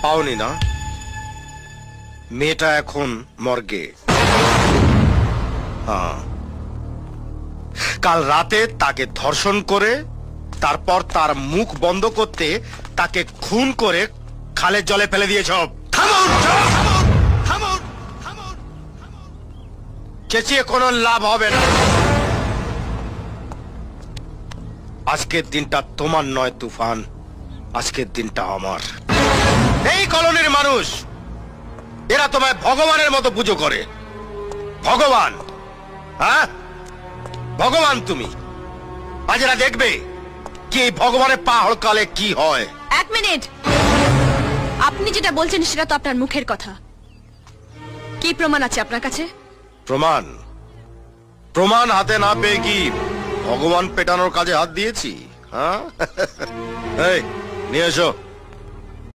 পাওনি না? মেয়েটা এখন মর্গে। কাল রাতে তাকে ধর্ষণ করে তারপর তার মুখ বন্ধ করতে তাকে খুন করে খালের জলে ফেলে দিয়েছ। চেঁচিয়ে কোনো লাভ হবে না। আজকের দিনটা তোমার নয় তুফান, আজকের দিনটা আমার। এই কলোনির মানুষ এরা তোমায় ভগবানের মতো পুজো করে। ভগবান, হ্যাঁ ভগবান তুমি। আজ এরা দেখবে কি এই ভগবানের পা হড়কালে কি হয়। এক মিনিট, আপনি যেটা বলছেন সেটা তো আপনার মুখের কথা, কি প্রমাণ আছে আপনার কাছে? প্রমাণ? প্রমাণ হাতে না পেয়ে কি ভগবান পেটানোর কাজে হাত দিয়েছি? হ্যাঁ, এই নিয়ে এসো।